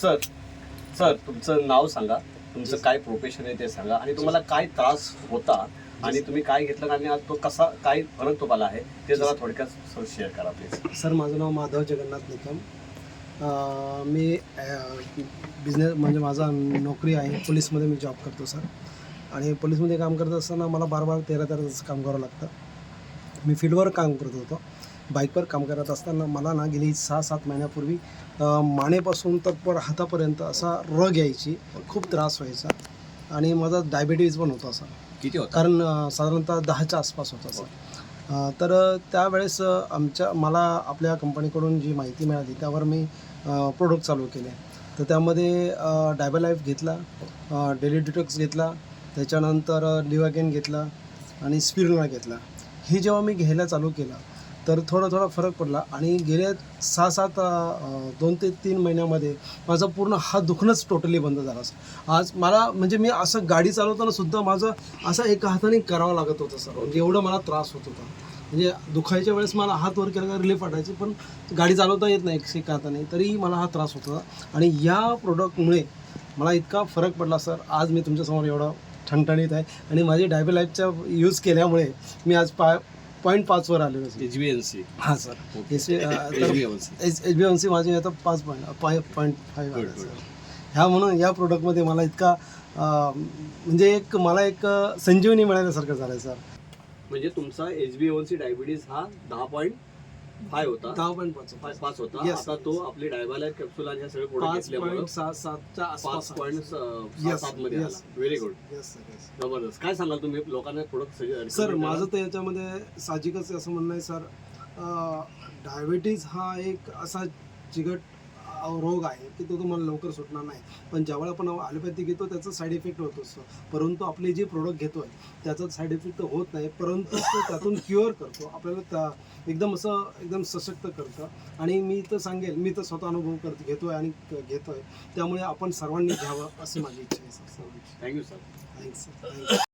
Sir sir तुमचं नाव सांगा, तुमचं काय प्रोफेशन आहे ते सांगा, आणि तुम्हाला काय त्रास होता आणि तुम्ही काय घेतलं आणि आज तो कसा काय फरक तुम्हाला आहे ते जरा थोडक्यात सर शेअर करा प्लीज. सर माझं नाव माधव जगन्नाथ निकम. मी बिझनेस म्हणजे माझा नोकरी आहे, पोलीसमध्ये मी जॉब करतो सर. आणि पोलीसमध्ये काम करत असताना मला 12-13 तास काम करावं लागतं. मी फील्डवर काम करत होतो. बाईकवर काम करत असताना मला ना गेली 6-7 महिन्यापूर्वी मानेपासून तर हातापर्यंत असा रग यायची, खूप त्रास व्हायचा आणि माझा डायबिटीज पण होता सर. किती होता? कारण साधारणतः 10च्या आसपास होता सर. तर त्यावेळेस मला आपल्या कंपनीकडून जी माहिती मिळाली त्यावर मी प्रोडक्ट चालू केले. तर त्यामध्ये डायबालाईफ घेतला, डेली डिटॉक्स घेतला, त्याच्यानंतर लिवागेन घेतला आणि स्पिरुलिना घेतला. हे जेव्हा मी घ्यायला चालू केलं तर थोडा फरक पडला आणि गेल्या 2 ते 3 महिन्यामध्ये माझा पूर्ण हात दुखणंच टोटली बंद झालं. आज मला म्हणजे मी असं गाडी चालवताना सुद्धा माझं असं एका हाताने करावं लागत होतं सर. म्हणजे एवढं मला त्रास होत होता. म्हणजे दुखायच्या वेळेस मला हात वर केला का रिलीफ वाटायची, पण गाडी चालवता येत नाही एका हाताने, तरी मला हा त्रास होत होता. आणि या प्रोडक्टमुळे मला इतका फरक पडला सर. आज मी तुमच्यासमोर एवढं ठणठणीत आहे आणि माझी डायबेलाईफचा यूज केल्यामुळे मी आज 0.5वर आलेलो सर. HbA1c. हां सर. HbA1c माझी आता 5.5 आहे सर. म्हणून या प्रोडक्टमध्ये मला इतका म्हणजे मला एक संजीवनी मिळाल्यासारखं झालं आहे सर. म्हणजे तुमचा HbA1c डायबिटीज हा 10.5 होता, 10.5 होता. Yes, आता तो आपली डायबालाईफ कॅप्सूल आणि हे सगळे प्रोडक्ट घेतल्यामुळे 5.7च्या आसपास 5.7 मध्ये आला. व्हेरी गुड, जबरदस्त. काय सांगाल तुम्ही लोकांना प्रोडक्ट सर? माझं तर याच्यामध्ये साहजिकच असं म्हणणं आहे सर, डायबिटीज हा एक असा चिकट रोग आहे की तो तुम्हाला लवकर सुटणार नाही. पण ज्यावेळेला आपण ॲलोपॅथी घेतो त्याचा साईड इफेक्ट होत असतो, परंतु आपले जे प्रोडक्ट घेतो आहे त्याचा साईड इफेक्ट होत नाही, परंतु तो त्यातून क्युअर करतो आपल्याला, एकदम सशक्त करतं. आणि मी तर सांगेल, मी तर स्वतः अनुभव घेतो आहे आणि घेतो आहे, त्यामुळे आपण सर्वांनी घ्यावं अशी माझी इच्छा आहे सर. Thank you sir. थँक्स.